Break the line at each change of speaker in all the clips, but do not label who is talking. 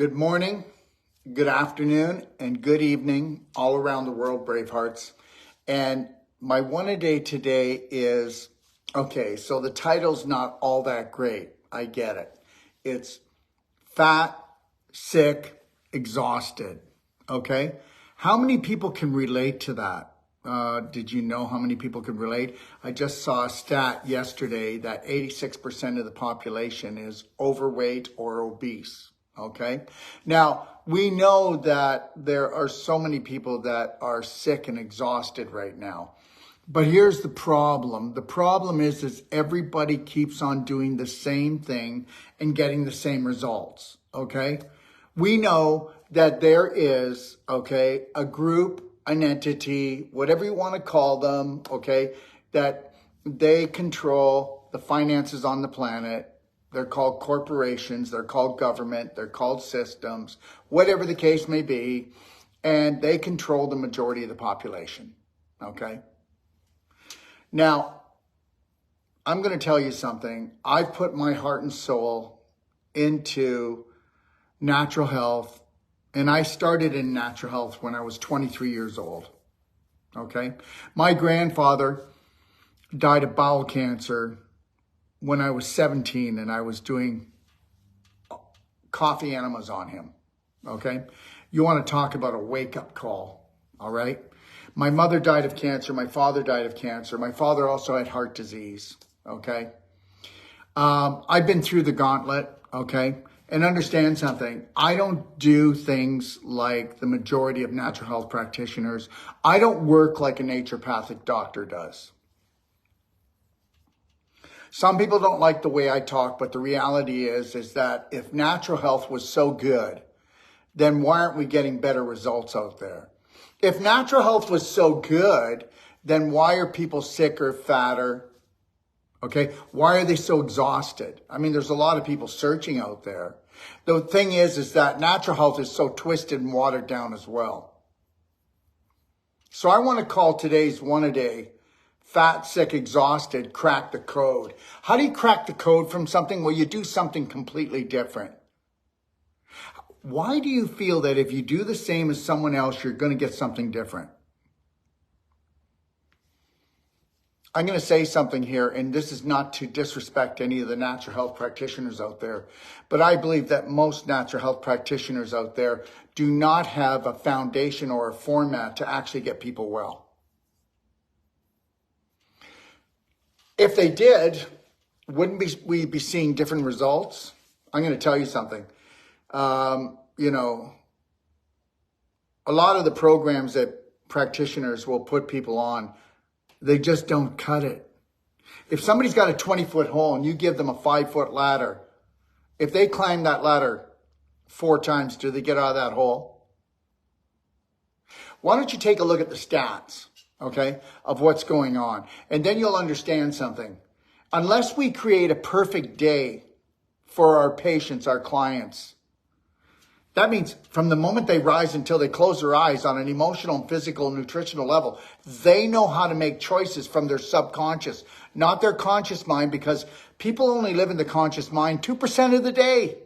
Good morning, good afternoon, and good evening all around the world, Bravehearts. And my one-a-day today is, okay, so the title's not all that great. I get it. It's fat, sick, exhausted, okay? How many people can relate to that? Did you know how many people can relate? I just saw a stat yesterday that 86% of the population is overweight or obese. Okay. Now, we know that there are so many people that are sick and exhausted right now. But here's the problem. The problem is everybody keeps on doing the same thing and getting the same results. Okay. We know that there is, okay, a group, an entity, whatever you want to call them, okay, that they control the finances on the planet. They're called corporations, they're called government, they're called systems, whatever the case may be, and they control the majority of the population, okay? Now, I'm going to tell you something. I put my heart and soul into natural health, and I started in natural health when I was 23 years old, okay? My grandfather died of bowel cancer when I was 17, and I was doing coffee enemas on him, okay? You want to talk about a wake-up call, all right? My mother died of cancer. My father died of cancer. My father also had heart disease, okay? I've been through the gauntlet, okay? And understand something. I don't do things like the majority of natural health practitioners. I don't work like a naturopathic doctor does. Some people don't like the way I talk, but the reality is that if natural health was so good, then why aren't we getting better results out there? If natural health was so good, then why are people sicker, fatter? Okay, why are they so exhausted? I mean, there's a lot of people searching out there. The thing is that natural health is so twisted and watered down as well. So I want to call today's one-a-day fat, sick, exhausted, crack the code. How do you crack the code from something? Well, you do something completely different. Why do you feel that if you do the same as someone else, you're going to get something different? I'm going to say something here, and this is not to disrespect any of the natural health practitioners out there, but I believe that most natural health practitioners out there do not have a foundation or a format to actually get people well. If they did, wouldn't we be seeing different results? I'm going to tell you something. You know, a lot of the programs that practitioners will put people on, they just don't cut it. If somebody's got a 20-foot hole and you give them a 5-foot ladder, if they climb that ladder 4 times, do they get out of that hole? Why don't you take a look at the stats, okay, of what's going on? And then you'll understand something. Unless we create a perfect day for our patients, our clients, that means from the moment they rise until they close their eyes on an emotional and physical and nutritional level, they know how to make choices from their subconscious, not their conscious mind, because people only live in the conscious mind 2% of the day.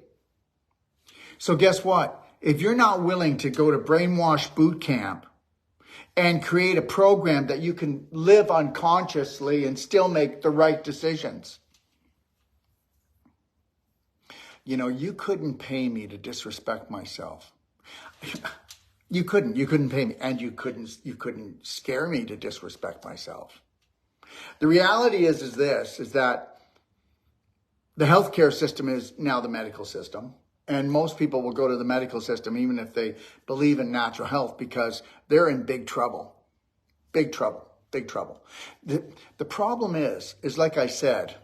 So guess what? If you're not willing to go to brainwash boot camp and create a program that you can live unconsciously and still make the right decisions, you know, you couldn't pay me to disrespect myself. You couldn't pay me, and you couldn't scare me to disrespect myself. The reality is that the healthcare system is now the medical system, and most people will go to the medical system even if they believe in natural health because they're in big trouble. Big trouble, big trouble. The problem is like I said,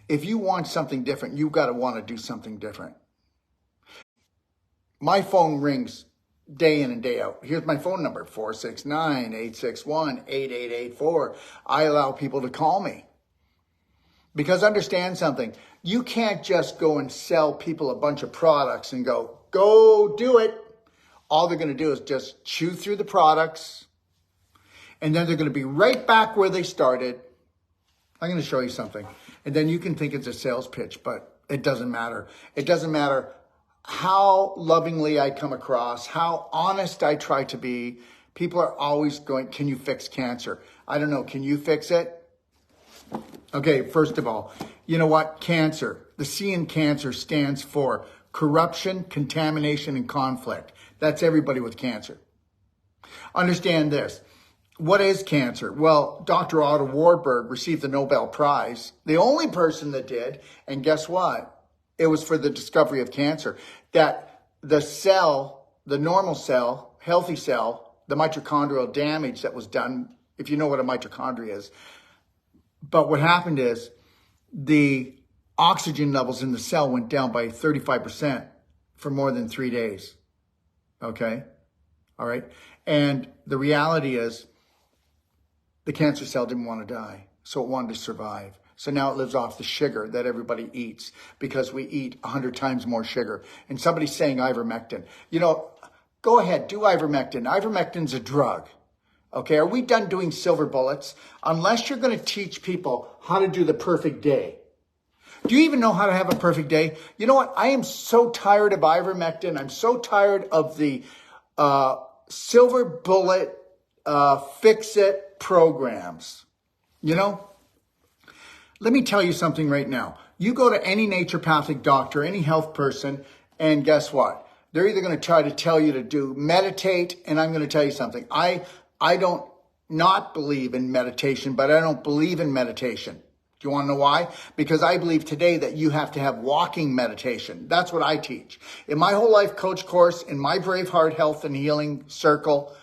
if you want something different, you've got to want to do something different. My phone rings day in and day out. Here's my phone number, 469-861-8884. I allow people to call me. Because understand something, you can't just go and sell people a bunch of products and go do it. All they're going to do is just chew through the products, and then they're going to be right back where they started. I'm going to show you something. And then you can think it's a sales pitch, but it doesn't matter. It doesn't matter how lovingly I come across, how honest I try to be, people are always going, can you fix cancer? I don't know, can you fix it? Okay, first of all, you know what? Cancer. The C in cancer stands for corruption, contamination, and conflict. That's everybody with cancer. Understand this. What is cancer? Well, Dr. Otto Warburg received the Nobel Prize, the only person that did, and guess what? It was for the discovery of cancer, that the cell, the normal cell, healthy cell, the mitochondrial damage that was done, if you know what a mitochondria is. But what happened is the oxygen levels in the cell went down by 35% for more than 3 days. Okay? All right? And the reality is the cancer cell didn't want to die, so it wanted to survive. So now it lives off the sugar that everybody eats because we eat 100 times more sugar. And somebody's saying ivermectin. You know, go ahead, do ivermectin. Ivermectin's a drug. Okay, are we done doing silver bullets? Unless you're going to teach people how to do the perfect day. Do you even know how to have a perfect day? You know what? I am so tired of ivermectin. I'm so tired of the silver bullet fix-it programs. You know, let me tell you something right now. You go to any naturopathic doctor, any health person, and guess what? They're either going to try to tell you to do meditate, and I'm going to tell you something. I don't not believe in meditation, but I don't believe in meditation. Do you want to know why? Because I believe today that you have to have walking meditation. That's what I teach. In my whole life coach course, in my Braveheart Health and Healing Circle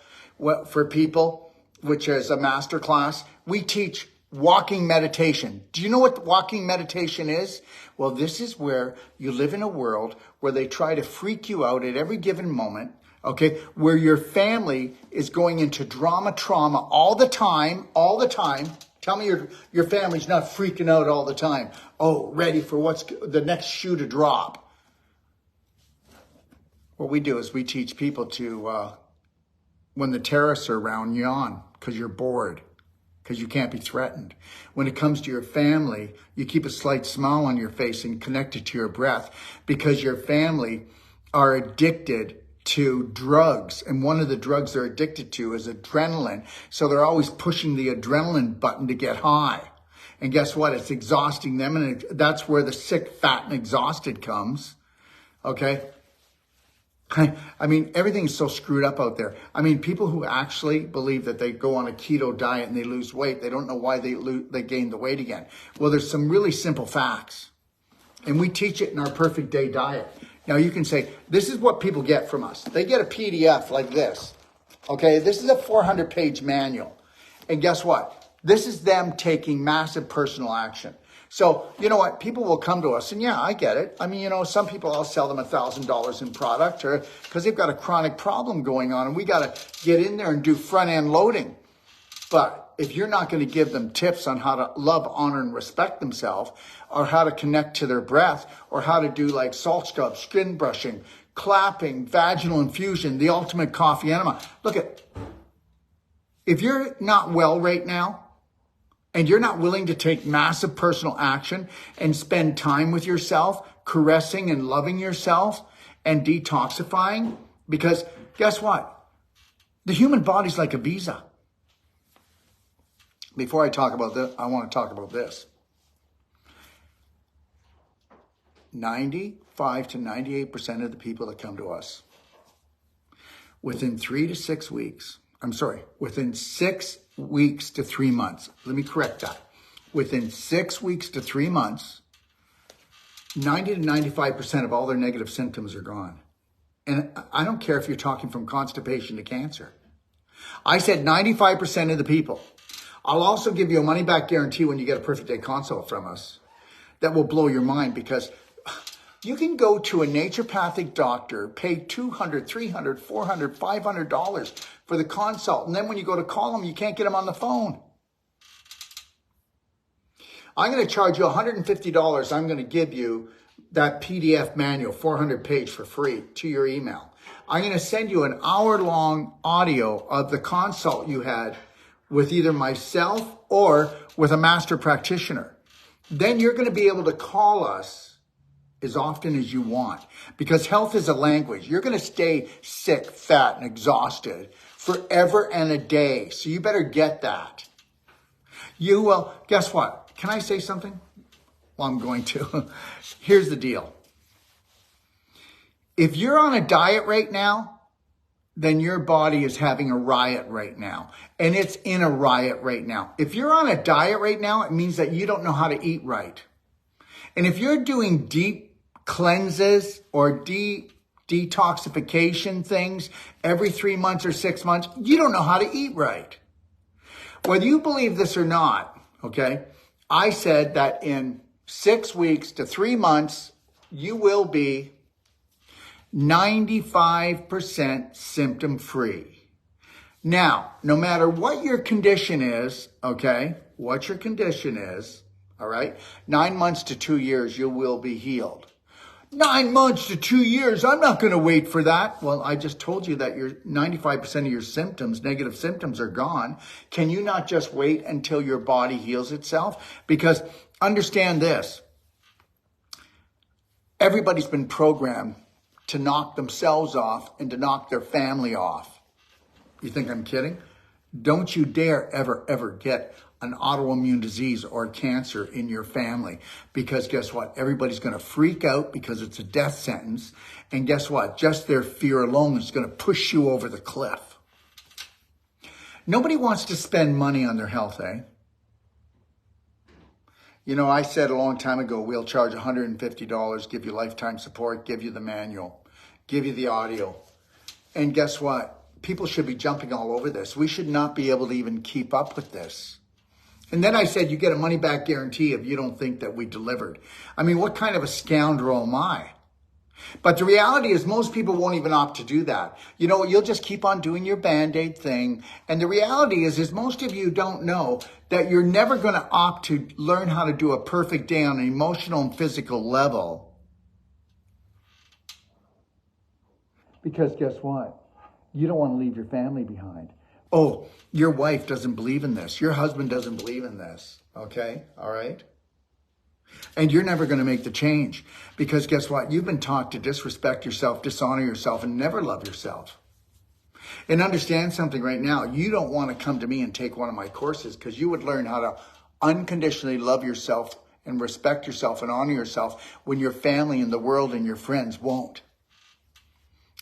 for people, which is a master class, we teach walking meditation. Do you know what walking meditation is? Well, this is where you live in a world where they try to freak you out at every given moment. Okay, where your family is going into trauma all the time. Tell me your family's not freaking out all the time. Oh, ready for what's the next shoe to drop. What we do is we teach people to, when the terrorists are around, yawn because you're bored, because you can't be threatened. When it comes to your family, you keep a slight smile on your face and connect it to your breath because your family are addicted to drugs. And one of the drugs they're addicted to is adrenaline. So they're always pushing the adrenaline button to get high. And guess what? It's exhausting them. And that's where the sick, fat, and exhausted comes. Okay? I mean, everything's so screwed up out there. I mean, people who actually believe that they go on a keto diet and they lose weight, they don't know why they gain the weight again. Well, there's some really simple facts. And we teach it in our Perfect Day diet. Now you can say, this is what people get from us. They get a PDF like this. Okay, this is a 400-page manual. And guess what? This is them taking massive personal action. So, you know what? People will come to us, and yeah, I get it. I mean, you know, some people, I'll sell them $1,000 in product or because they've got a chronic problem going on, and we got to get in there and do front-end loading. But if you're not going to give them tips on how to love, honor, and respect themselves, or how to connect to their breath, or how to do like salt scrub, skin brushing, clapping, vaginal infusion, the ultimate coffee enema. Look at, if you're not well right now, and you're not willing to take massive personal action and spend time with yourself, caressing and loving yourself and detoxifying, because guess what? The human body's like a visa. Before I talk about this, I want to talk about this. 95 to 98% of the people that come to us, within 3 to 6 weeks, within 6 weeks to 3 months. Let me correct that. Within 6 weeks to 3 months, 90 to 95% of all their negative symptoms are gone. And I don't care if you're talking from constipation to cancer. I said 95% of the people. I'll also give you a money-back guarantee when you get a Perfect Day consult from us. That will blow your mind because you can go to a naturopathic doctor, pay $200, $300, $400, $500 for the consult. And then when you go to call them, you can't get them on the phone. I'm going to charge you $150. I'm going to give you that PDF manual, 400-page for free to your email. I'm going to send you an hour-long audio of the consult you had with either myself or with a master practitioner. Then you're going to be able to call us as often as you want, because health is a language. You're going to stay sick, fat, and exhausted forever and a day. So you better get that. You will, guess what? Can I say something? Well, I'm going to. Here's the deal. If you're on a diet right now, then your body is having a riot right now. And it's in a riot right now. If you're on a diet right now, it means that you don't know how to eat right. And if you're doing deep cleanses or detoxification things every 3 months or 6 months, you don't know how to eat right. Whether you believe this or not, okay, I said that in 6 weeks to 3 months, you will be 95% symptom free. Now, no matter what your condition is, okay, what your condition is, all right, 9 months to 2 years, you will be healed. 9 months to 2 years, I'm not going to wait for that. Well, I just told you that your 95% of your symptoms, negative symptoms, are gone. Can you not just wait until your body heals itself? Because understand this, everybody's been programmed to knock themselves off and to knock their family off. You think I'm kidding? Don't you dare ever get an autoimmune disease or cancer in your family, because guess what? Everybody's going to freak out because it's a death sentence. And guess what? Just their fear alone is going to push you over the cliff. Nobody wants to spend money on their health, eh? You know, I said a long time ago, we'll charge $150, give you lifetime support, give you the manual, give you the audio. And guess what? People should be jumping all over this. We should not be able to even keep up with this. And then I said, you get a money back guarantee if you don't think that we delivered. I mean, what kind of a scoundrel am I? But the reality is most people won't even opt to do that. You know, you'll just keep on doing your Band-Aid thing. And the reality is most of you don't know that you're never going to opt to learn how to do a perfect day on an emotional and physical level. Because guess what? You don't want to leave your family behind. Oh, your wife doesn't believe in this. Your husband doesn't believe in this. Okay? All right? And you're never going to make the change. Because guess what? You've been taught to disrespect yourself, dishonor yourself, and never love yourself. And understand something right now. You don't want to come to me and take one of my courses, because you would learn how to unconditionally love yourself and respect yourself and honor yourself when your family and the world and your friends won't.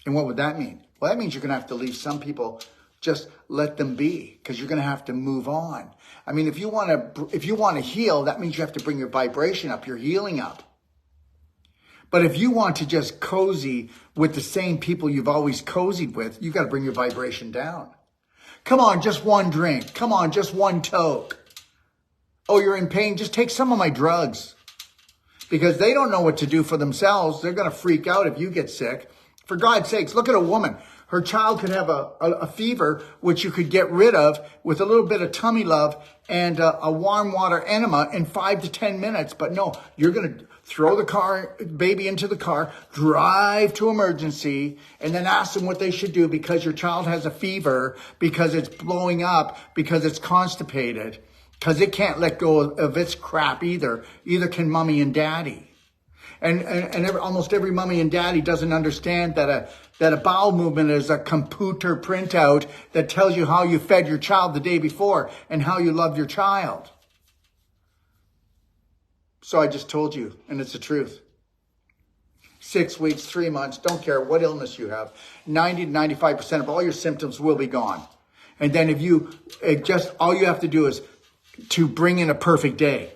And what would that mean? Well, that means you're going to have to leave some people. Just let them be, because you're going to have to move on. I mean, if you want to heal, that means you have to bring your vibration up, your healing up. But if you want to just cozy with the same people you've always cozied with, you got to bring your vibration down. Come on, just one drink. Come on, just one toke. Oh, you're in pain? Just take some of my drugs. Because they don't know what to do for themselves. They're going to freak out if you get sick. For God's sakes, look at a woman. Her child could have a fever, which you could get rid of with a little bit of tummy love and a warm water enema in 5 to 10 minutes. But no, you're going to throw the baby into the car, drive to emergency, and then ask them what they should do because your child has a fever, because it's blowing up, because it's constipated, because it can't let go of its crap either. Either can mommy and daddy. And almost every mommy and daddy doesn't understand that a bowel movement is a computer printout that tells you how you fed your child the day before and how you loved your child. So I just told you, and it's the truth. 6 weeks, 3 months, don't care what illness you have, 90 to 95% of all your symptoms will be gone. And then all you have to do is to bring in a perfect day.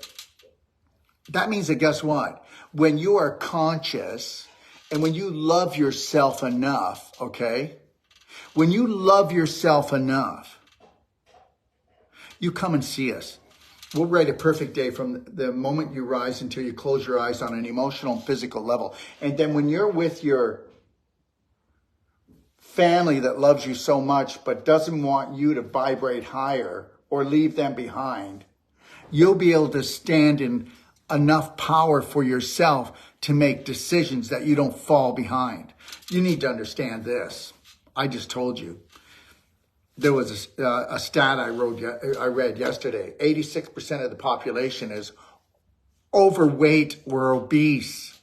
That means that guess what? When you are conscious and when you love yourself enough, okay? When you love yourself enough, you come and see us. We'll write a perfect day from the moment you rise until you close your eyes on an emotional and physical level. And then when you're with your family that loves you so much but doesn't want you to vibrate higher or leave them behind, you'll be able to stand in enough power for yourself to make decisions that you don't fall behind. You need to understand this. I just told you. There was a stat I read yesterday. 86% of the population is overweight or obese.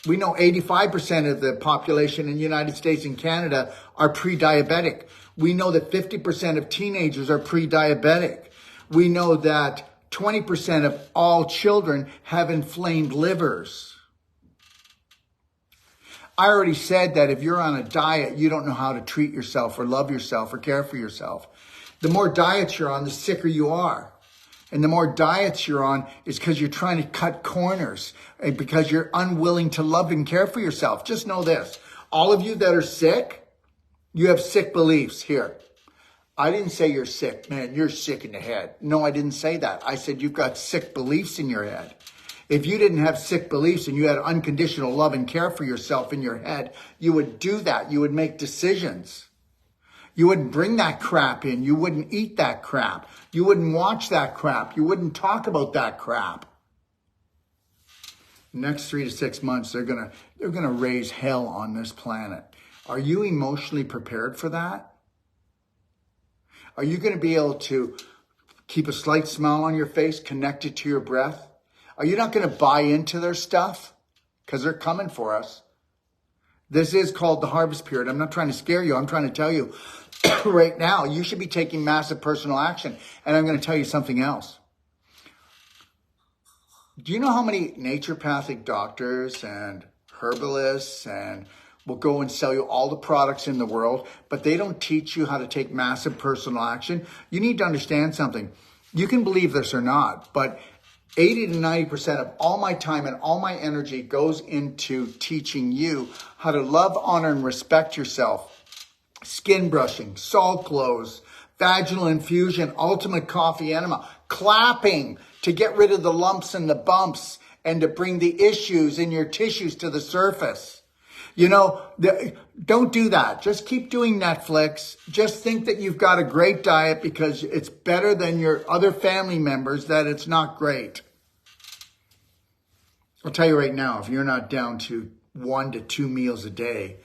We know 85% of the population in the United States and Canada are pre-diabetic. We know that 50% of teenagers are pre-diabetic. We know that 20% of all children have inflamed livers. I already said that if you're on a diet, you don't know how to treat yourself or love yourself or care for yourself. The more diets you're on, the sicker you are. And the more diets you're on is because you're trying to cut corners and because you're unwilling to love and care for yourself. Just know this. All of you that are sick, you have sick beliefs here. I didn't say you're sick. Man, you're sick in the head. No, I didn't say that. I said you've got sick beliefs in your head. If you didn't have sick beliefs and you had unconditional love and care for yourself in your head, you would do that. You would make decisions. You wouldn't bring that crap in. You wouldn't eat that crap. You wouldn't watch that crap. You wouldn't talk about that crap. Next 3 to 6 months, they're gonna raise hell on this planet. Are you emotionally prepared for that? Are you going to be able to keep a slight smile on your face, connected to your breath? Are you not going to buy into their stuff? Because they're coming for us. This is called the harvest period. I'm not trying to scare you. I'm trying to tell you right now, you should be taking massive personal action. And I'm going to tell you something else. Do you know how many naturopathic doctors and herbalists and will go and sell you all the products in the world, but they don't teach you how to take massive personal action? You need to understand something. You can believe this or not, but 80 to 90% of all my time and all my energy goes into teaching you how to love, honor, and respect yourself. Skin brushing, salt clothes, vaginal infusion, ultimate coffee enema, clapping to get rid of the lumps and the bumps and to bring the issues in your tissues to the surface. You know, don't do that. Just keep doing Netflix. Just think that you've got a great diet because it's better than your other family members, that it's not great. I'll tell you right now, if you're not down to 1 to 2 meals a day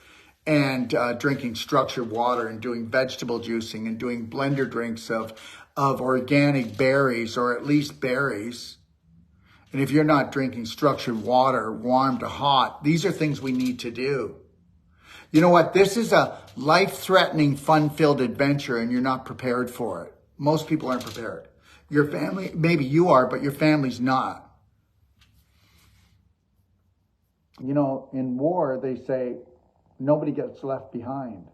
and drinking structured water and doing vegetable juicing and doing blender drinks of organic berries or at least berries, and if you're not drinking structured water, warm to hot, these are things we need to do. You know what? This is a life-threatening, fun-filled adventure, and you're not prepared for it. Most people aren't prepared. Your family, maybe you are, but your family's not. You know, in war, they say nobody gets left behind.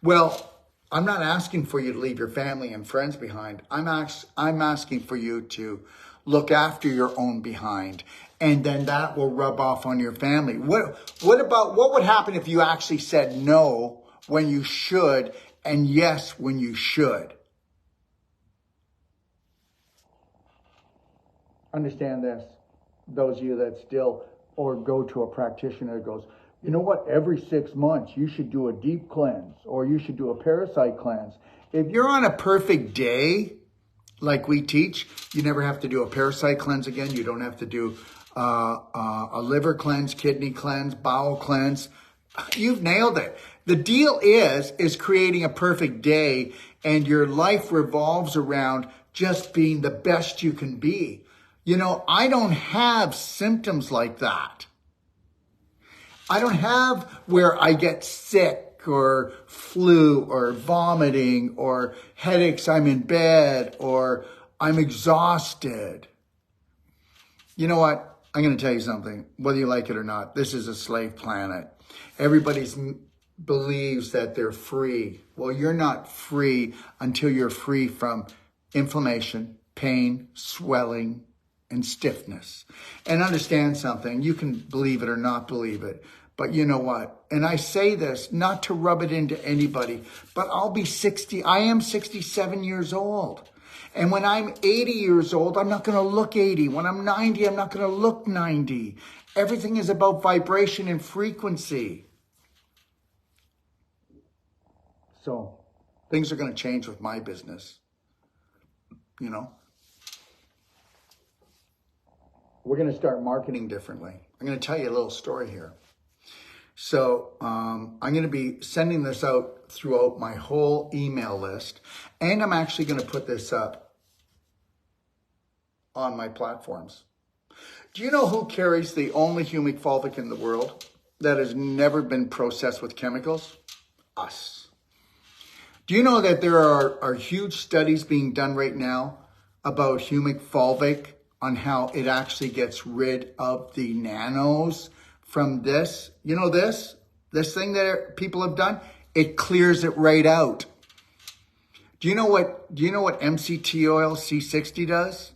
Well, I'm not asking for you to leave your family and friends behind. I'm asking for you to look after your own behind, and then that will rub off on your family. What would happen if you actually said no when you should and yes when you should? Understand this, those of you that still or go to a practitioner that goes, you know what, every 6 months you should do a deep cleanse or you should do a parasite cleanse. If you're on a perfect day, like we teach, you never have to do a parasite cleanse again. You don't have to do a liver cleanse, kidney cleanse, bowel cleanse. You've nailed it. The deal is creating a perfect day, and your life revolves around just being the best you can be. You know, I don't have symptoms like that. I don't have where I get sick or flu or vomiting or headaches, I'm in bed, or I'm exhausted. You know what? I'm going to tell you something, whether you like it or not. This is a slave planet. Everybody believes that they're free. Well, you're not free until you're free from inflammation, pain, swelling, and stiffness. And understand something. You can believe it or not believe it. But you know what? And I say this not to rub it into anybody, but I am 67 years old. And when I'm 80 years old, I'm not going to look 80. When I'm 90, I'm not going to look 90. Everything is about vibration and frequency. So things are going to change with my business. You know, we're going to start marketing differently. I'm going to tell you a little story here. So I'm going to be sending this out throughout my whole email list. And I'm actually going to put this up on my platforms. Do you know who carries the only humic fulvic in the world that has never been processed with chemicals? Us. Do you know that there are huge studies being done right now about humic fulvic on how it actually gets rid of the nanos from this? You know this thing that people have done? It clears it right out. Do you know what MCT oil C60 does?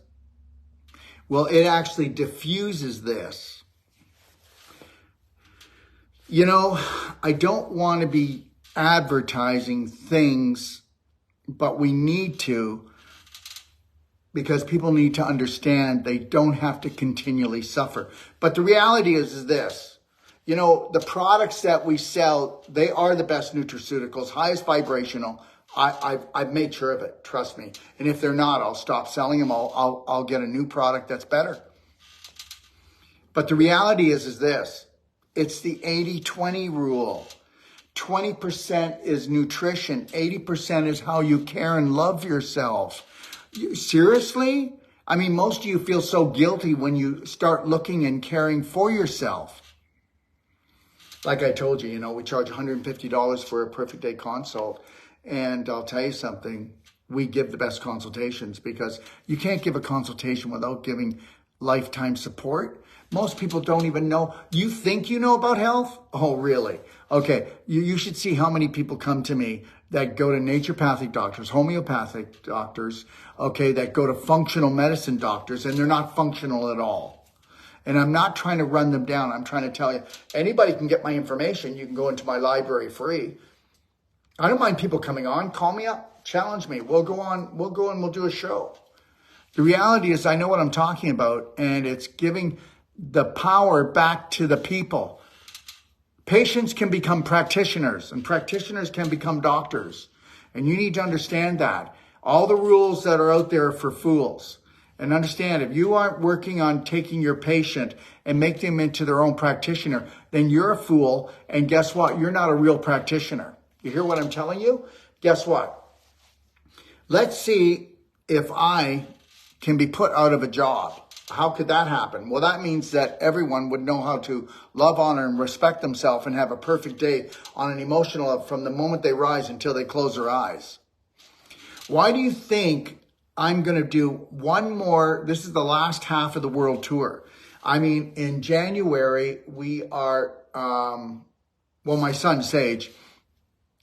Well, it actually diffuses this. You know, I don't want to be advertising things, but we need to, because people need to understand they don't have to continually suffer. But the reality is this. You know, the products that we sell, they are the best nutraceuticals, highest vibrational. I've made sure of it, trust me. And if they're not, I'll stop selling them. I'll get a new product that's better. But the reality is this. It's the 80-20 rule. 20% is nutrition. 80% is how you care and love yourself. Seriously? I mean, most of you feel so guilty when you start looking and caring for yourself. Like I told you, we charge $150 for a perfect day consult. And I'll tell you something, we give the best consultations because you can't give a consultation without giving lifetime support. Most people don't even know. You think you know about health? Oh, really? Okay, you should see how many people come to me that go to naturopathic doctors, homeopathic doctors, okay, that go to functional medicine doctors, and they're not functional at all. And I'm not trying to run them down. I'm trying to tell you, anybody can get my information. You can go into my library free. I don't mind people coming on. Call me up. Challenge me. We'll go on. We'll go and we'll do a show. The reality is I know what I'm talking about, and it's giving the power back to the people. Patients can become practitioners, and practitioners can become doctors. And you need to understand that. All the rules that are out there are for fools. And understand, if you aren't working on taking your patient and make them into their own practitioner, then you're a fool. And guess what? You're not a real practitioner. You hear what I'm telling you? Guess what? Let's see if I can be put out of a job. How could that happen? Well, that means that everyone would know how to love, honor, and respect themselves and have a perfect day on an emotional level from the moment they rise until they close their eyes. Why do you think I'm going to do one more? This is the last half of the world tour. I mean, in January, we are, my son, Sage,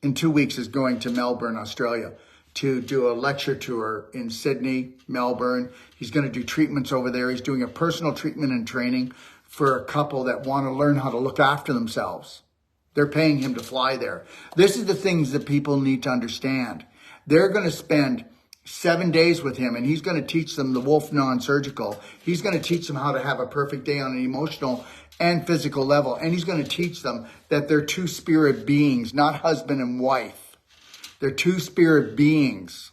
in 2 weeks is going to Melbourne, Australia to do a lecture tour in Sydney, Melbourne. He's going to do treatments over there. He's doing a personal treatment and training for a couple that want to learn how to look after themselves. They're paying him to fly there. This is the things that people need to understand. They're going to spend 7 days with him, and he's going to teach them the Wolf Non-Surgical. He's going to teach them how to have a perfect day on an emotional and physical level. And he's going to teach them that they're two spirit beings, not husband and wife. They're two spirit beings.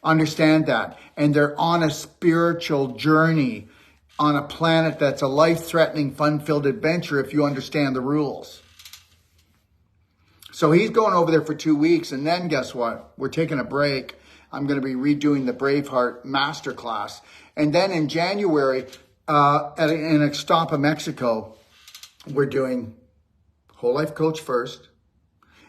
Understand that. And they're on a spiritual journey on a planet that's a life-threatening, fun-filled adventure if you understand the rules. So he's going over there for 2 weeks, and then guess what? We're taking a break. I'm going to be redoing the Braveheart Masterclass. And then in January, in Ixtapa, Mexico, we're doing Whole Life Coach first.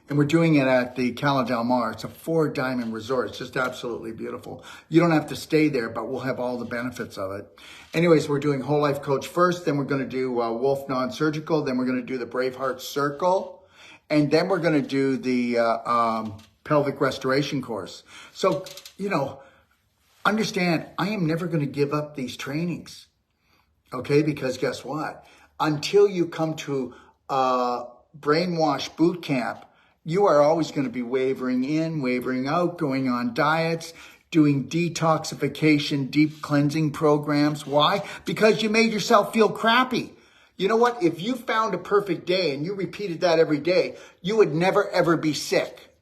And we're doing it at the Cala del Mar. It's a 4-diamond resort. It's just absolutely beautiful. You don't have to stay there, but we'll have all the benefits of it. Anyways, we're doing Whole Life Coach first. Then we're going to do Wolf Non-Surgical. Then we're going to do the Braveheart Circle. And then we're going to do the pelvic restoration course. So, understand, I am never going to give up these trainings. Okay? Because guess what? Until you come to Brainwash Boot Camp, you are always going to be wavering in, wavering out, going on diets, doing detoxification, deep cleansing programs. Why? Because you made yourself feel crappy. You know what? If you found a perfect day and you repeated that every day, you would never, ever be sick.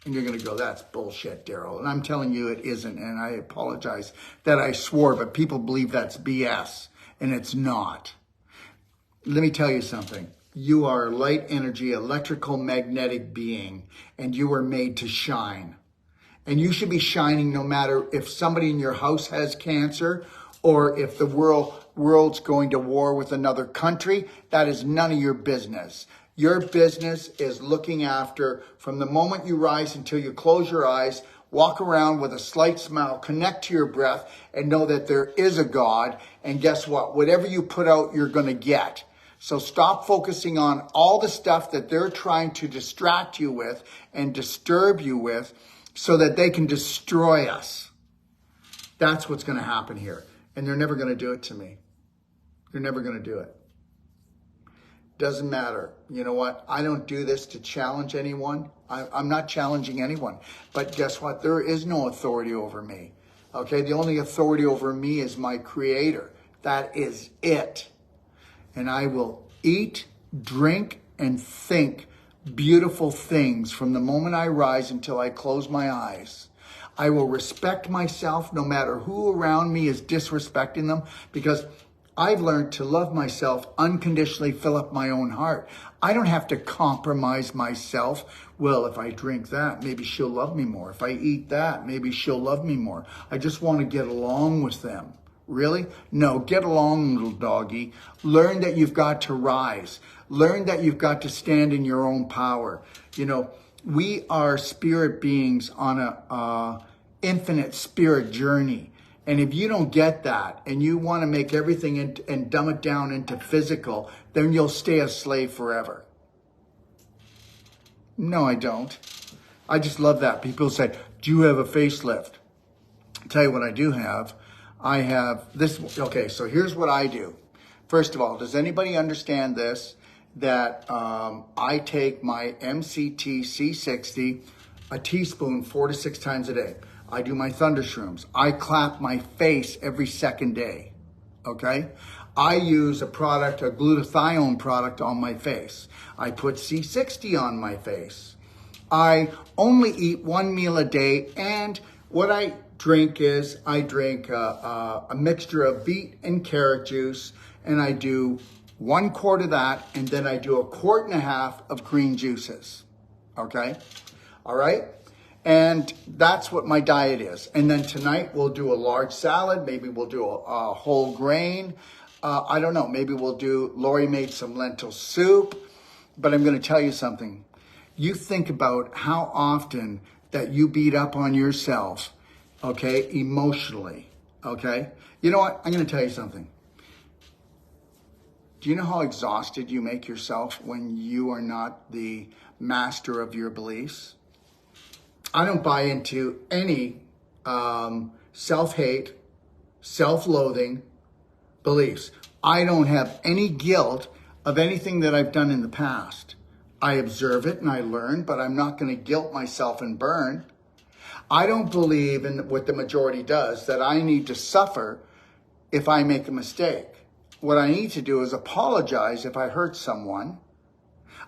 And you're going to go, that's bullshit, Daryl. And I'm telling you it isn't. And I apologize that I swore, but people believe that's BS. And it's not. Let me tell you something. You are a light energy, electrical, magnetic being, and you were made to shine. And you should be shining no matter if somebody in your house has cancer or if the world's going to war with another country, that is none of your business. Your business is looking after, from the moment you rise until you close your eyes, walk around with a slight smile, connect to your breath, and know that there is a God. And guess what? Whatever you put out, you're going to get. So stop focusing on all the stuff that they're trying to distract you with and disturb you with so that they can destroy us. That's what's going to happen here. And they're never going to do it to me. They're never going to do it. Doesn't matter. You know what? I don't do this to challenge anyone. I'm not challenging anyone. But guess what? There is no authority over me. Okay? The only authority over me is my Creator. That is it. And I will eat, drink, and think beautiful things from the moment I rise until I close my eyes. I will respect myself no matter who around me is disrespecting them, because I've learned to love myself unconditionally, fill up my own heart. I don't have to compromise myself. Well, if I drink that, maybe she'll love me more. If I eat that, maybe she'll love me more. I just want to get along with them. Really? No, get along, little doggy. Learn that you've got to rise. Learn that you've got to stand in your own power. You know, we are spirit beings on a infinite spirit journey. And if you don't get that and you want to make everything and dumb it down into physical, then you'll stay a slave forever. No, I don't. I just love that. People say, do you have a facelift? I'll tell you what I do have. I have this. Okay, so here's what I do. First of all, does anybody understand this? That I take my MCT C60, a teaspoon 4 to 6 times a day. I do my thunder shrooms. I clap my face every second day, okay? I use a product, a glutathione product on my face. I put C60 on my face. I only eat 1 meal a day, and what I drink is I drink a mixture of beet and carrot juice, and I do 1 quart of that, and then I do 1.5 quarts of green juices, okay? All right? And that's what my diet is. And then tonight we'll do a large salad. Maybe we'll do a whole grain. I don't know. Maybe we'll do, Lori made some lentil soup. But I'm going to tell you something. You think about how often that you beat up on yourself, okay, emotionally, okay? You know what? I'm going to tell you something. Do you know how exhausted you make yourself when you are not the master of your beliefs? I don't buy into any self-hate, self-loathing beliefs. I don't have any guilt of anything that I've done in the past. I observe it and I learn, but I'm not going to guilt myself and burn. I don't believe in what the majority does, that I need to suffer if I make a mistake. What I need to do is apologize if I hurt someone,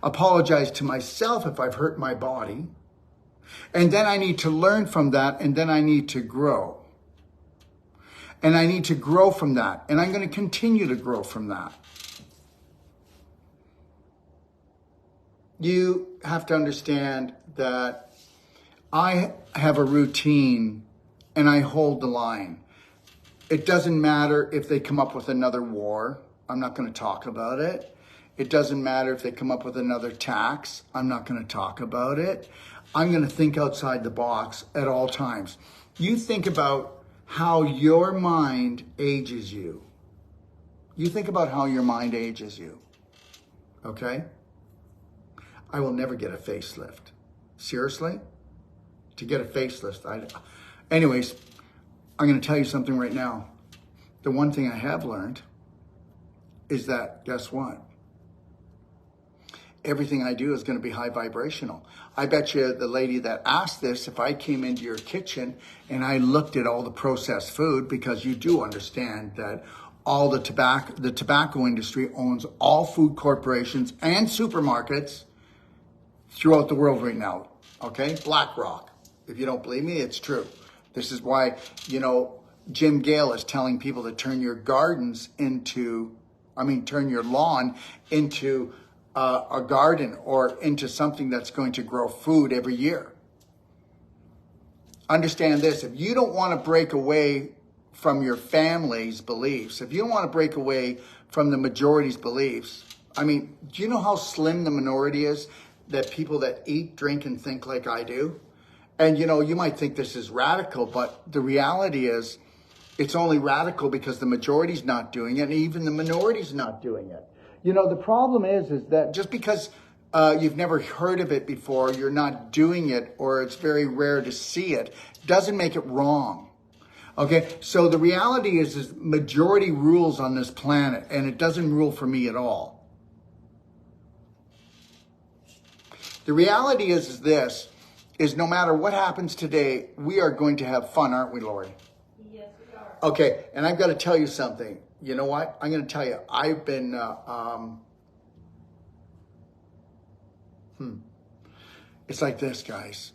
apologize to myself if I've hurt my body, and then I need to learn from that, and then I need to grow. And I need to grow from that, and I'm going to continue to grow from that. You have to understand that I have a routine, and I hold the line. It doesn't matter if they come up with another war. I'm not going to talk about it. It doesn't matter if they come up with another tax. I'm not going to talk about it. I'm going to think outside the box at all times. You think about how your mind ages you. You think about how your mind ages you. Okay? I will never get a facelift. Seriously? To get a facelift. Anyways, I'm going to tell you something right now. The one thing I have learned is that, guess what? Everything I do is going to be high vibrational. I bet you the lady that asked this, if I came into your kitchen and I looked at all the processed food, because you do understand that all the tobacco industry owns all food corporations and supermarkets throughout the world right now. Okay? BlackRock. If you don't believe me, it's true. This is why, Jim Gale is telling people to turn your gardens turn your lawn into a garden or into something that's going to grow food every year. Understand this, if you don't want to break away from your family's beliefs, if you don't want to break away from the majority's beliefs, I mean, do you know how slim the minority is that people that eat, drink, and think like I do? And you know, you might think this is radical, but the reality is it's only radical because the majority's not doing it, and even the minority's not doing it. You know, the problem is that just because you've never heard of it before, you're not doing it, or it's very rare to see it, doesn't make it wrong. Okay, so the reality is majority rules on this planet, and it doesn't rule for me at all. The reality is this, is no matter what happens today, we are going to have fun, aren't we, Lori?
Yes, we are.
Okay, and I've got to tell you something. You know what? I'm going to tell you, I've been, it's like this, guys.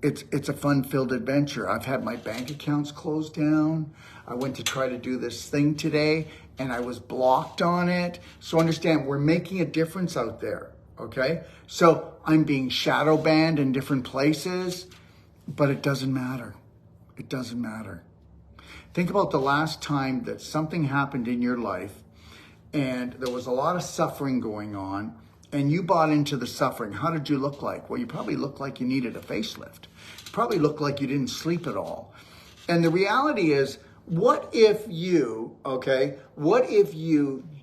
It's a fun-filled adventure. I've had my bank accounts closed down. I went to try to do this thing today, and I was blocked on it. So understand, we're making a difference out there, okay? So I'm being shadow banned in different places, but it doesn't matter. It doesn't matter. Think about the last time that something happened in your life, and there was a lot of suffering going on, and you bought into the suffering. How did you look like? Well, you probably looked like you needed a facelift. You probably looked like you didn't sleep at all. And the reality is, what if you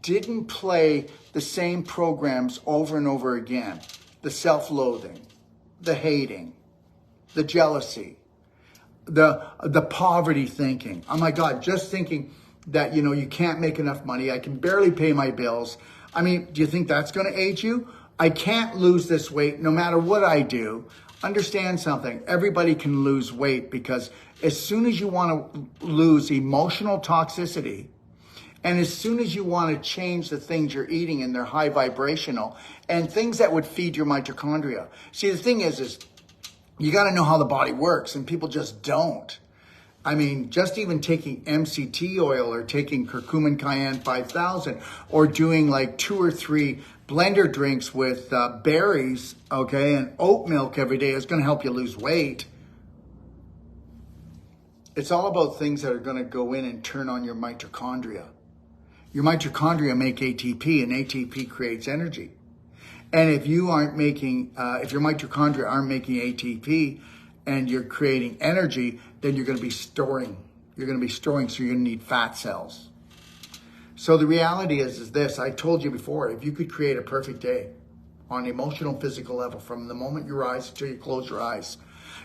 didn't play the same programs over and over again? The self-loathing, the hating, the jealousy, the poverty thinking. Oh my God, just thinking that, you know, you can't make enough money. I can barely pay my bills. I mean, do you think that's going to age you? I can't lose this weight no matter what I do. Understand something. Everybody can lose weight, because as soon as you want to lose emotional toxicity, and as soon as you want to change the things you're eating and they're high vibrational and things that would feed your mitochondria. See, the thing is you got to know how the body works, and people just don't. I mean, just even taking MCT oil or taking curcumin cayenne 5000 or doing like 2 or 3 blender drinks with berries, okay, and oat milk every day is going to help you lose weight. It's all about things that are going to go in and turn on your mitochondria. Your mitochondria make ATP, and ATP creates energy. And if you aren't making, if your mitochondria aren't making ATP and you're creating energy, then you're going to be storing. You're going to be storing, so you're going to need fat cells. So the reality is this. I told you before, if you could create a perfect day on an emotional, physical level from the moment you rise until you close your eyes,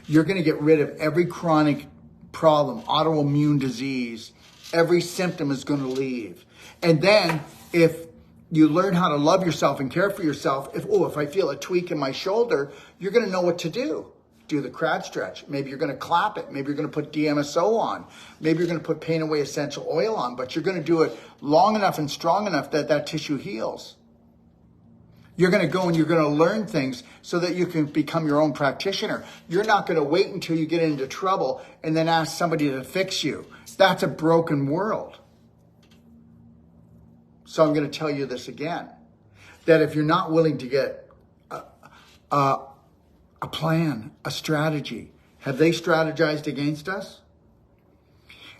you're going to get rid of every chronic problem, autoimmune disease. Every symptom is going to leave. And then if you learn how to love yourself and care for yourself, if I feel a tweak in my shoulder, you're going to know what to do. Do the crab stretch. Maybe you're going to clap it. Maybe you're going to put DMSO on. Maybe you're going to put Pain Away essential oil on, but you're going to do it long enough and strong enough that that tissue heals. You're going to go and you're going to learn things so that you can become your own practitioner. You're not going to wait until you get into trouble and then ask somebody to fix you. That's a broken world. So I'm going to tell you this again, that if you're not willing to get a plan, a strategy, have they strategized against us?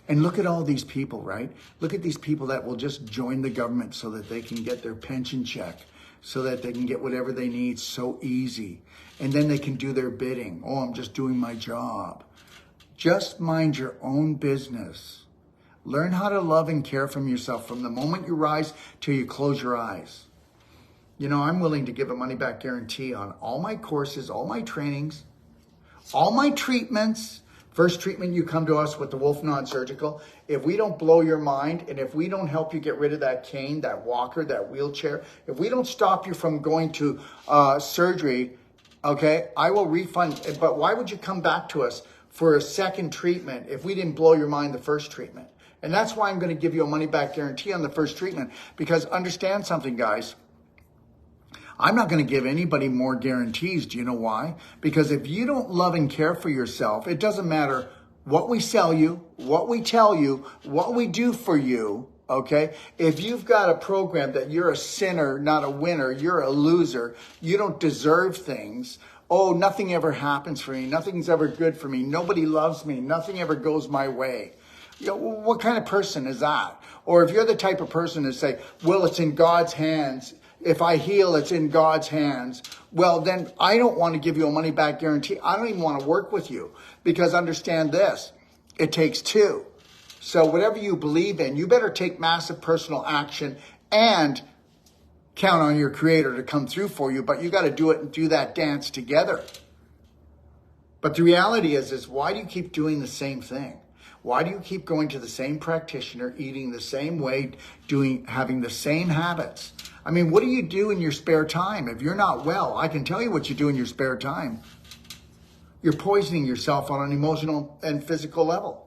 And look at all these people, right? Look at these people that will just join the government so that they can get their pension check, so that they can get whatever they need so easy. And then they can do their bidding. Oh, I'm just doing my job. Just mind your own business. Learn how to love and care for yourself from the moment you rise till you close your eyes. You know, I'm willing to give a money-back guarantee on all my courses, all my trainings, all my treatments. First treatment, you come to us with the Wolf Non-Surgical. If we don't blow your mind, and if we don't help you get rid of that cane, that walker, that wheelchair, if we don't stop you from going to surgery, okay, I will refund. But why would you come back to us for a second treatment if we didn't blow your mind the first treatment? And that's why I'm going to give you a money-back guarantee on the first treatment. Because understand something, guys. I'm not going to give anybody more guarantees. Do you know why? Because if you don't love and care for yourself, it doesn't matter what we sell you, what we tell you, what we do for you, okay? If you've got a program that you're a sinner, not a winner, you're a loser, you don't deserve things, oh, nothing ever happens for me, nothing's ever good for me, nobody loves me, nothing ever goes my way. You know, what kind of person is that? Or if you're the type of person to say, well, it's in God's hands. If I heal, it's in God's hands. Well, then I don't want to give you a money back guarantee. I don't even want to work with you, because understand this, it takes two. So whatever you believe in, you better take massive personal action and count on your creator to come through for you. But you got to do it and do that dance together. But the reality is why do you keep doing the same thing? Why do you keep going to the same practitioner, eating the same way, having the same habits? I mean, what do you do in your spare time? If you're not well, I can tell you what you do in your spare time. You're poisoning yourself on an emotional and physical level.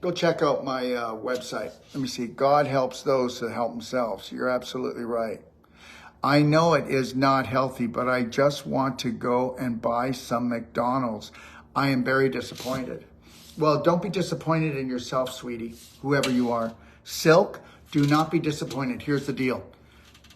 Go check out my website. Let me see. God helps those that help themselves. You're absolutely right. I know it is not healthy, but I just want to go and buy some McDonald's. I am very disappointed. Well, don't be disappointed in yourself, sweetie, whoever you are. Silk, do not be disappointed. Here's the deal.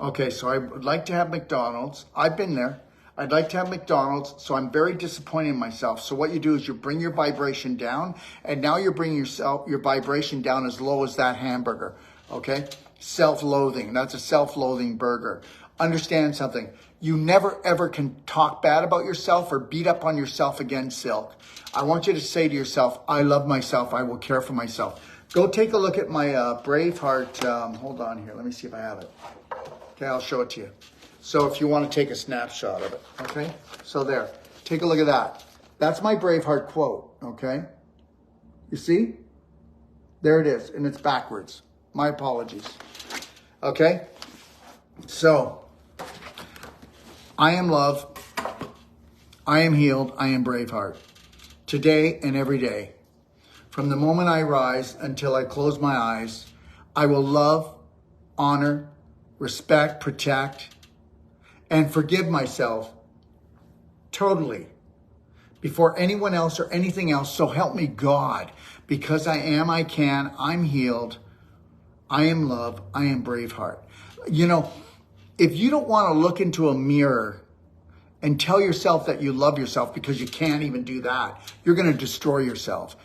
Okay, so I would like to have McDonald's. I've been there. I'd like to have McDonald's, so I'm very disappointed in myself. So what you do is you bring your vibration down, and now you're bringing your vibration down as low as that hamburger, okay? Self-loathing, that's a self-loathing burger. Understand something. You never ever can talk bad about yourself or beat up on yourself again, Silk. I want you to say to yourself, I love myself, I will care for myself. Go take a look at my Braveheart, hold on here, let me see if I have it. Okay, I'll show it to you. So if you want to take a snapshot of it, okay? So there, take a look at that. That's my Braveheart quote, okay? You see? There it is, and it's backwards. My apologies. Okay? So, I am love, I am healed, I am Braveheart. Today and every day. From the moment I rise until I close my eyes, I will love, honor, respect, protect, and forgive myself totally before anyone else or anything else. So help me God, because I am, I can, I'm healed, I am love, I am Braveheart. You know, if you don't want to look into a mirror and tell yourself that you love yourself, because you can't even do that, you're going to destroy yourself.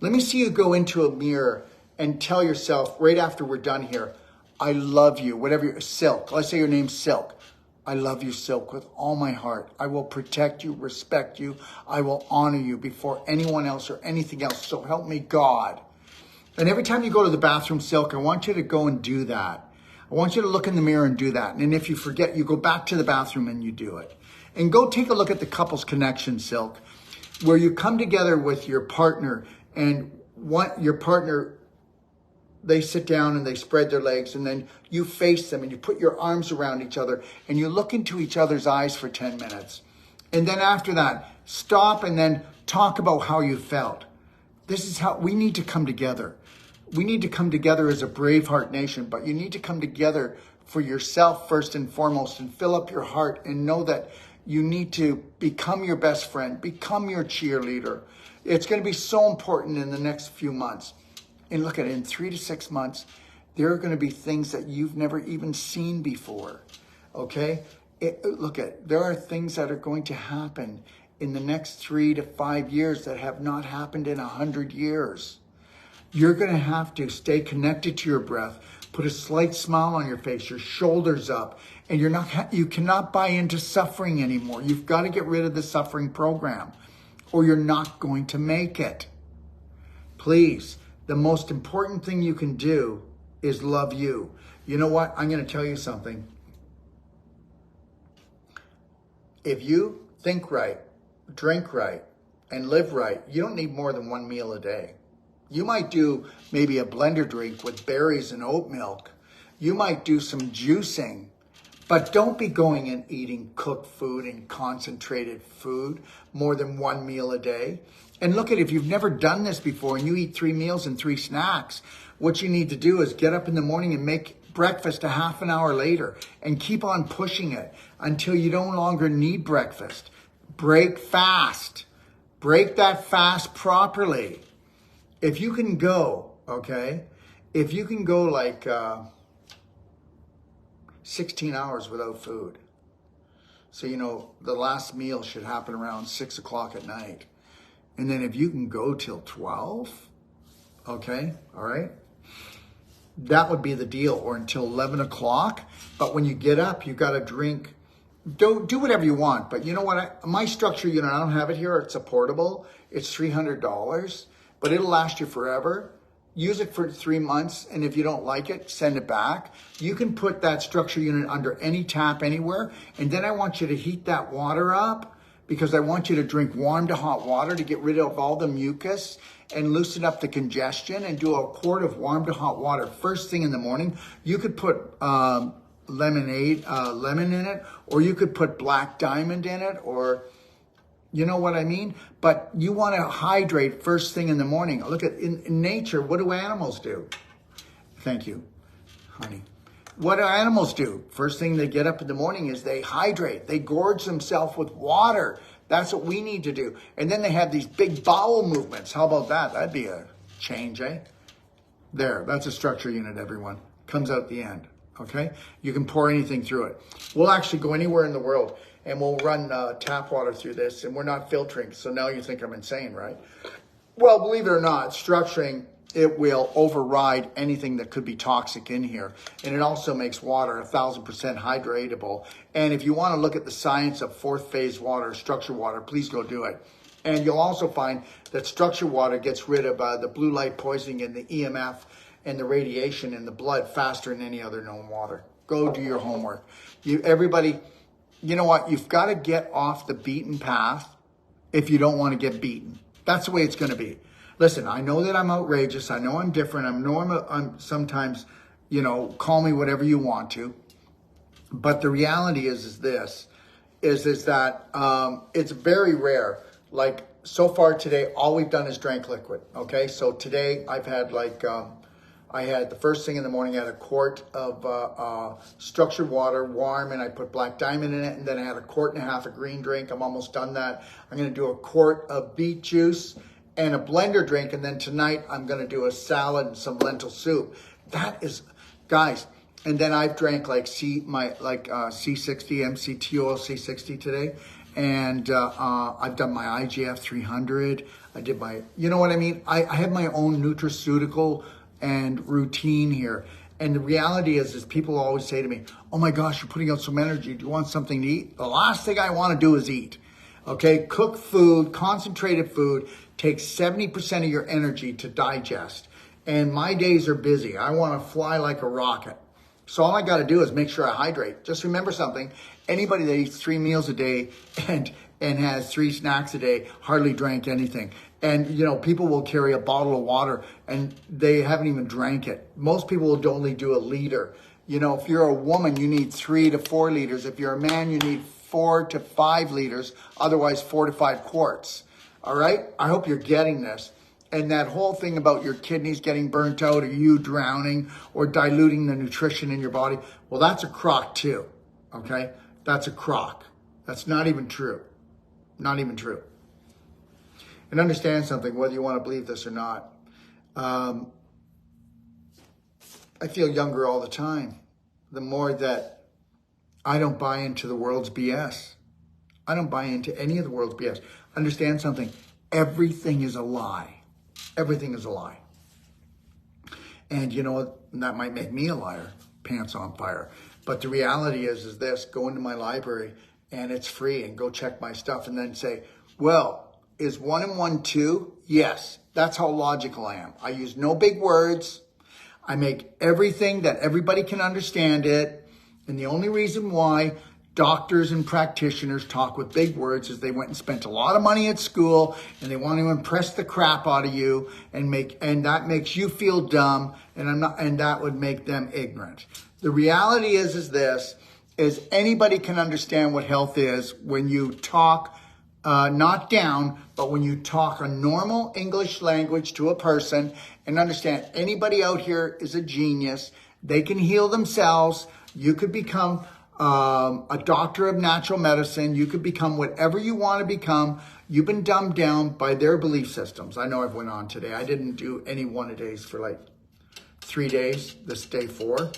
Let me see you go into a mirror and tell yourself right after we're done here, I love you, whatever you're, Silk. Let's say your name's Silk. I love you, Silk, with all my heart. I will protect you, respect you. I will honor you before anyone else or anything else. So help me God. And every time you go to the bathroom, Silk, I want you to go and do that. I want you to look in the mirror and do that. And if you forget, you go back to the bathroom and you do it. And go take a look at the couples connection, Silk, where you come together with your partner, and your partner, they sit down and they spread their legs, and then you face them and you put your arms around each other and you look into each other's eyes for 10 minutes. And then after that, stop and then talk about how you felt. This is how we need to come together. We need to come together as a Braveheart nation, but you need to come together for yourself first and foremost, and fill up your heart and know that you need to become your best friend, become your cheerleader. It's going to be so important in the next few months. And look at it, in 3 to 6 months, there are going to be things that you've never even seen before, okay? There are things that are going to happen in the next 3 to 5 years that have not happened in 100 years. You're going to have to stay connected to your breath, put a slight smile on your face, your shoulders up, and you cannot buy into suffering anymore. You've got to get rid of the suffering program, or you're not going to make it. Please. The most important thing you can do is love you. You know what? I'm going to tell you something. If you think right, drink right, and live right, you don't need more than 1 meal a day. You might do maybe a blender drink with berries and oat milk. You might do some juicing, but don't be going and eating cooked food and concentrated food more than 1 meal a day. And look at, if you've never done this before and you eat 3 meals and 3 snacks, what you need to do is get up in the morning and make breakfast a half an hour later and keep on pushing it until you no longer need breakfast. Break fast. Break that fast properly. If you can go, okay, if you can go like 16 hours without food. So, the last meal should happen around 6 o'clock at night. And then if you can go till 12, okay, all right, that would be the deal, or until 11 o'clock. But when you get up, you got to drink. Do whatever you want. But you know what? My structure unit, I don't have it here. It's a portable. It's $300, but it'll last you forever. Use it for 3 months, and if you don't like it, send it back. You can put that structure unit under any tap anywhere, and then I want you to heat that water up, because I want you to drink warm to hot water to get rid of all the mucus and loosen up the congestion, and do a quart of warm to hot water first thing in the morning. You could put lemon in it, or you could put Black Diamond in it, or you know what I mean? But you want to hydrate first thing in the morning. Look at in nature, what do animals do? Thank you, honey. What do animals do? First thing they get up in the morning is they hydrate. They gorge themselves with water. That's what we need to do. And then they have these big bowel movements. How about that? That'd be a change, eh? There, that's a structure unit, everyone. Comes out the end, okay? You can pour anything through it. We'll actually go anywhere in the world, and we'll run tap water through this, and we're not filtering. So now you think I'm insane, right? Well, believe it or not, structuring, it will override anything that could be toxic in here. And it also makes water 1,000% hydratable. And if you want to look at the science of fourth phase water, structured water, please go do it. And you'll also find that structured water gets rid of the blue light poisoning and the EMF and the radiation in the blood faster than any other known water. Go do your homework. Everybody, you know what? You've got to get off the beaten path if you don't want to get beaten. That's the way it's going to be. Listen, I know that I'm outrageous. I know I'm different. I know I'm sometimes, call me whatever you want to. But the reality is that it's very rare. Like so far today, all we've done is drank liquid. Okay, so today I've had I had the first thing in the morning, I had a quart of structured water, warm, and I put Black Diamond in it. And then I had a quart and a half of green drink. I'm almost done that. I'm going to do a quart of beet juice and a blender drink. And then tonight I'm going to do a salad and some lentil soup. That is, guys. And then I've drank C60, MCT oil C60 today. And I've done my IGF 300. I did my, you know what I mean? I have my own nutraceutical and routine here. And the reality is people always say to me, oh my gosh, you're putting out some energy. Do you want something to eat? The last thing I want to do is eat. Okay, cooked food, concentrated food takes 70% of your energy to digest. And my days are busy. I want to fly like a rocket. So all I got to do is make sure I hydrate. Just remember something. Anybody that eats 3 meals a day and has 3 snacks a day hardly drank anything. And, people will carry a bottle of water and they haven't even drank it. Most people will only do a liter. If you're a woman, you need 3 to 4 liters. If you're a man, you need 4 to 5 liters. Otherwise, 4 to 5 quarts. All right? I hope you're getting this. And that whole thing about your kidneys getting burnt out or you drowning or diluting the nutrition in your body, well, that's a crock too, okay? That's a crock. That's not even true. Not even true. And understand something, whether you want to believe this or not. I feel younger all the time. The more that I don't buy into the world's BS. I don't buy into any of the world's BS. Understand something. Everything is a lie. Everything is a lie. And you know what? That might make me a liar, pants on fire. But the reality is this, go into my library and it's free and go check my stuff and then say, well, is 1 and 1 2? Yes, that's how logical I am. I use no big words. I make everything that everybody can understand it. And the only reason why doctors and practitioners talk with big words is they went and spent a lot of money at school and they want to impress the crap out of you and that makes you feel dumb and that would make them ignorant. The reality is this, is anybody can understand what health is when you talk not down, but when you talk a normal English language to a person and understand anybody out here is a genius. They can heal themselves. You could become a doctor of natural medicine. You could become whatever you want to become. You've been dumbed down by their belief systems. I know I've went on today. I didn't do any one-a-days for 3 days, this day 4.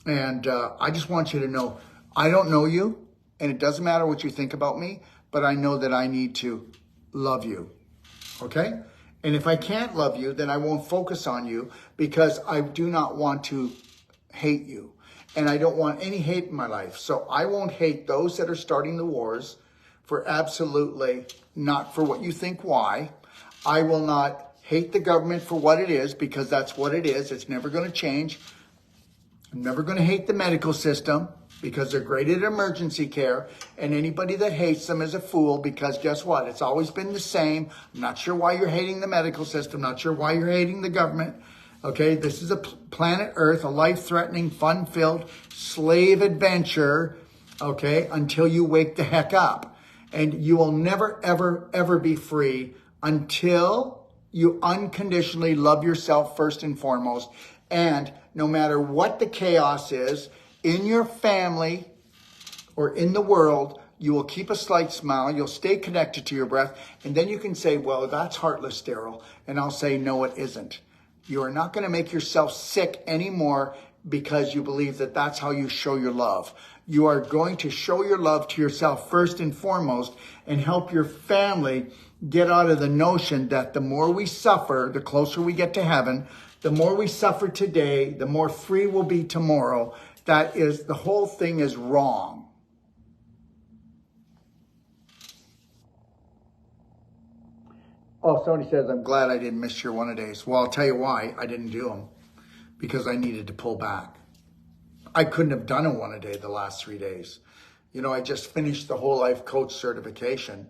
And I just want you to know, I don't know you, and it doesn't matter what you think about me, but I know that I need to love you. okay? And if I can't love you, then I won't focus on you because I do not want to hate you. And I don't want any hate in my life. So I won't hate those that are starting the wars for absolutely not for what you think why. I will not hate the government for what it is because that's what it is. It's never going to change. I'm never going to hate the medical system because they're great at emergency care. And anybody that hates them is a fool because guess what? It's always been the same. I'm not sure why you're hating the medical system. Not sure why you're hating the government. Okay, this is a planet Earth, a life-threatening, fun-filled slave adventure, okay, until you wake the heck up. And you will never, ever, ever be free until you unconditionally love yourself first and foremost. And no matter what the chaos is in your family or in the world, you will keep a slight smile. You'll stay connected to your breath. And then you can say, well, that's heartless, Daryl. And I'll say, no, it isn't. You are not going to make yourself sick anymore because you believe that that's how you show your love. You are going to show your love to yourself first and foremost and help your family get out of the notion that the more we suffer, the closer we get to heaven. The more we suffer today, the more free we'll be tomorrow. That is, the whole thing is wrong. Oh, somebody says, I'm glad I didn't miss your one-a-days. Well, I'll tell you why I didn't do them. Because I needed to pull back. I couldn't have done a one-a-day the last 3 days. You know, I just finished the Whole Life Coach certification.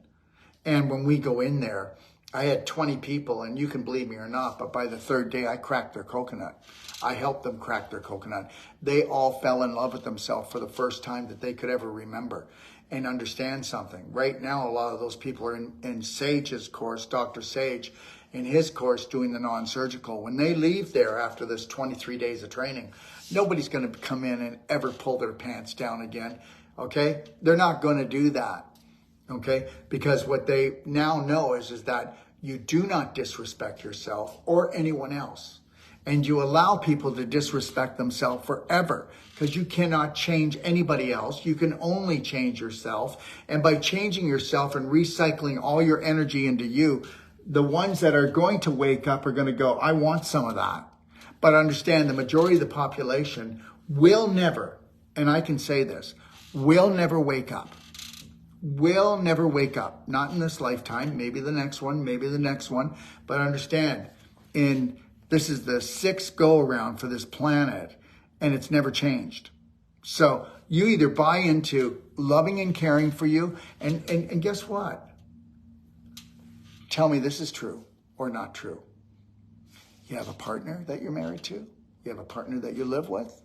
And when we go in there, I had 20 people, and you can believe me or not, but by the third day, I cracked their coconut. I helped them crack their coconut. They all fell in love with themselves for the first time that they could ever remember and understand something. Right now, a lot of those people are in Sage's course, Dr. Sage, in his course doing the non-surgical. When they leave there after this 23 days of training, nobody's going to come in and ever pull their pants down again, okay? They're not going to do that, okay? Because what they now know is that you do not disrespect yourself or anyone else. And you allow people to disrespect themselves forever because you cannot change anybody else. You can only change yourself. And by changing yourself and recycling all your energy into you, the ones that are going to wake up are going to go, I want some of that. But understand the majority of the population will never, and I can say this, will never wake up. Will never wake up. Not in this lifetime, maybe the next one, maybe the next one. But understand, this is the 6th go-around for this planet, and it's never changed. So you either buy into loving and caring for you, and guess what? Tell me this is true or not true. You have a partner that you're married to? You have a partner that you live with?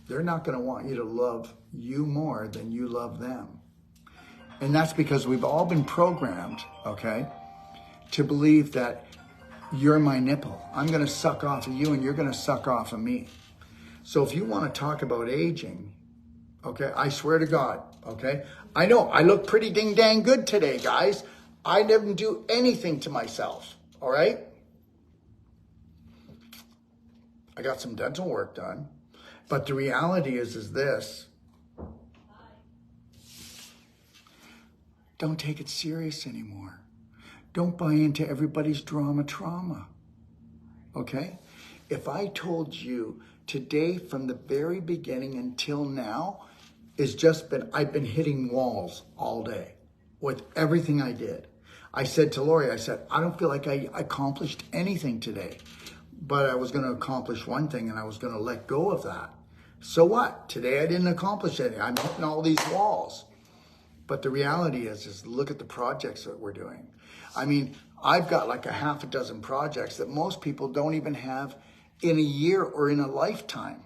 They're not going to want you to love you more than you love them. And that's because we've all been programmed, okay, to believe that you're my nipple. I'm going to suck off of you and you're going to suck off of me. So if you want to talk about aging, okay, I swear to God, okay, I know I look pretty ding dang good today, guys. I didn't do anything to myself, all right? I got some dental work done. But the reality is this. Don't take it serious anymore. Don't buy into everybody's trauma, okay? If I told you today from the very beginning until now, I've been hitting walls all day with everything I did. I said to Lori, I don't feel like I accomplished anything today, but I was going to accomplish one thing and I was going to let go of that. So what? Today I didn't accomplish anything. I'm hitting all these walls. But the reality is look at the projects that we're doing. I mean, I've got like a half a dozen projects that most people don't even have in a year or in a lifetime.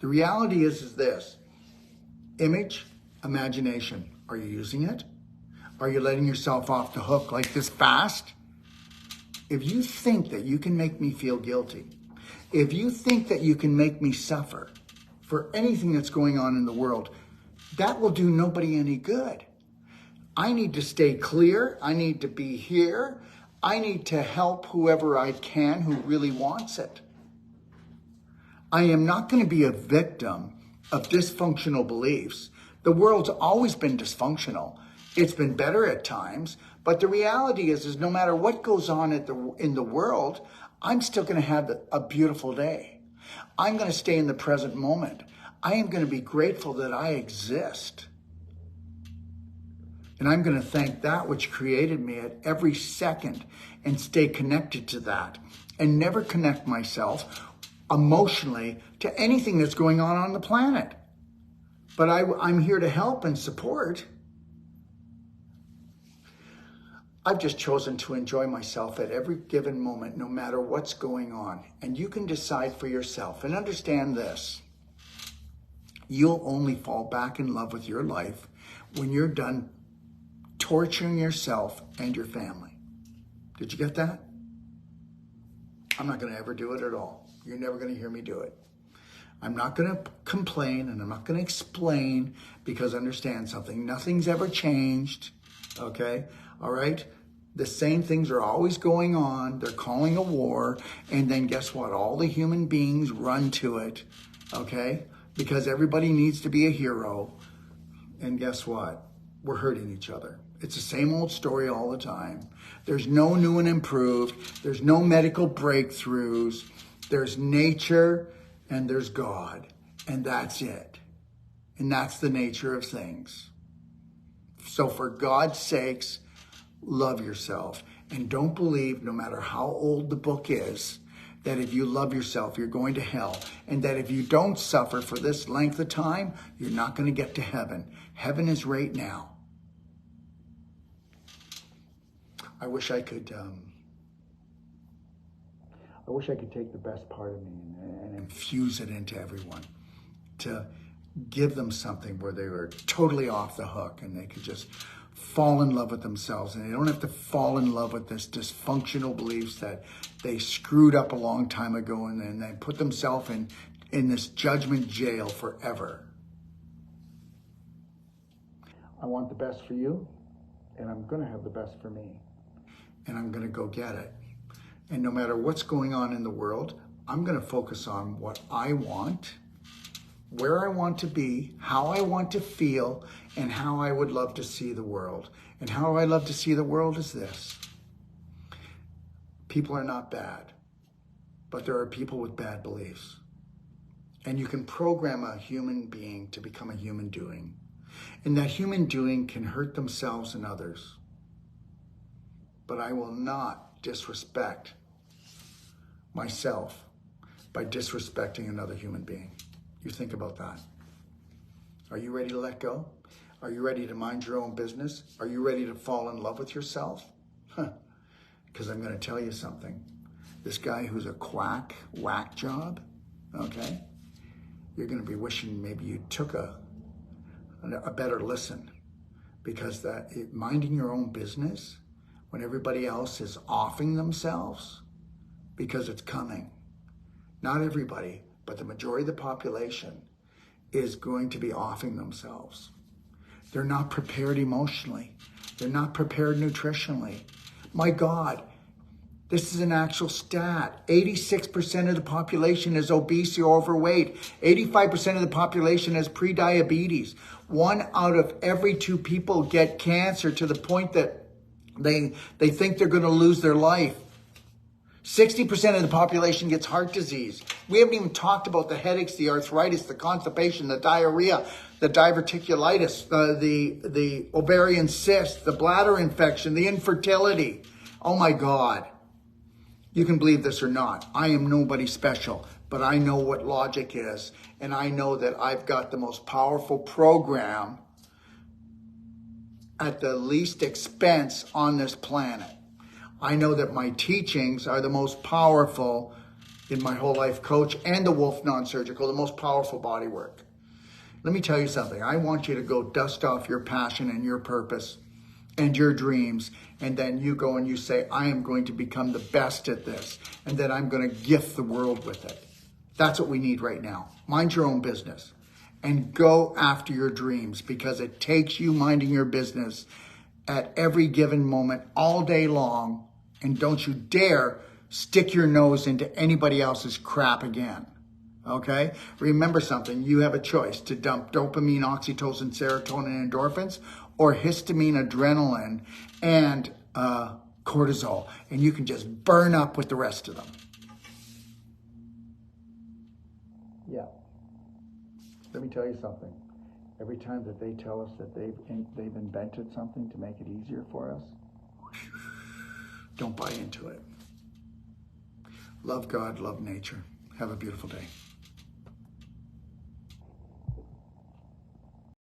The reality is this. Image, imagination. Are you using it? Are you letting yourself off the hook like this fast? If you think that you can make me feel guilty, if you think that you can make me suffer for anything that's going on in the world, that will do nobody any good. I need to stay clear. I need to be here. I need to help whoever I can who really wants it. I am not going to be a victim of dysfunctional beliefs. The world's always been dysfunctional. It's been better at times, But the reality is no matter what goes on in the world, I'm still going to have a beautiful day. I'm going to stay in the present moment. I am going to be grateful that I exist. And I'm going to thank that which created me at every second and stay connected to that and never connect myself emotionally to anything that's going on the planet. But I'm here to help and support. I've just chosen to enjoy myself at every given moment, no matter what's going on. And you can decide for yourself and understand this. You'll only fall back in love with your life when you're done torturing yourself and your family. Did you get that? I'm not going to ever do it at all. You're never going to hear me do it. I'm not going to complain and I'm not going to explain, because understand something. Nothing's ever changed. Okay? All right? The same things are always going on. They're calling a war. And then guess what? All the human beings run to it. Okay? Because everybody needs to be a hero. And guess what? We're hurting each other. It's the same old story all the time. There's no new and improved. There's no medical breakthroughs. There's nature and there's God. And that's it. And that's the nature of things. So for God's sakes, love yourself. And don't believe, no matter how old the book is, that if you love yourself, you're going to hell. And that if you don't suffer for this length of time, you're not going to get to heaven. Heaven is right now. I wish I could take the best part of me and infuse it into everyone, to give them something where they were totally off the hook and they could just fall in love with themselves, and they don't have to fall in love with this dysfunctional beliefs that they screwed up a long time ago and then they put themselves in this judgment jail forever. I want the best for you, and I'm going to have the best for me, and I'm going to go get it. And no matter what's going on in the world, I'm going to focus on what I want, where I want to be, how I want to feel, and how I would love to see the world. And how I love to see the world is this. People are not bad, but there are people with bad beliefs. And you can program a human being to become a human doing. And that human doing can hurt themselves and others. But I will not disrespect myself by disrespecting another human being. You think about that. Are you ready to let go? Are you ready to mind your own business? Are you ready to fall in love with yourself? Because I'm going to tell you something. This guy who's a whack job, okay? You're going to be wishing maybe you took a better listen, because minding your own business when everybody else is offing themselves, because it's coming. Not everybody, but the majority of the population is going to be offing themselves. They're not prepared emotionally. They're not prepared nutritionally. My God, this is an actual stat. 86% of the population is obese or overweight. 85% of the population has prediabetes. 1 out of every 2 people get cancer, to the point that they think they're going to lose their life. 60% of the population gets heart disease. We haven't even talked about the headaches, the arthritis, the constipation, the diarrhea, the diverticulitis, the ovarian cyst, the bladder infection, the infertility. Oh my God. You can believe this or not. I am nobody special, but I know what logic is. And I know that I've got the most powerful program at the least expense on this planet. I know that my teachings are the most powerful in my whole life coach and the Wolf Non-Surgical, the most powerful body work. Let me tell you something. I want you to go dust off your passion and your purpose and your dreams. And then you go and you say, I am going to become the best at this. And then I'm going to gift the world with it. That's what we need right now. Mind your own business and go after your dreams, because it takes you minding your business at every given moment, all day long. And don't you dare stick your nose into anybody else's crap again. Okay? Remember something. You have a choice to dump dopamine, oxytocin, serotonin, endorphins, or histamine, adrenaline, and cortisol, and you can just burn up with the rest of them. Yeah. Let me tell you something. Every time that they tell us that they've invented something to make it easier for us, don't buy into it. Love God, love nature. Have a beautiful day.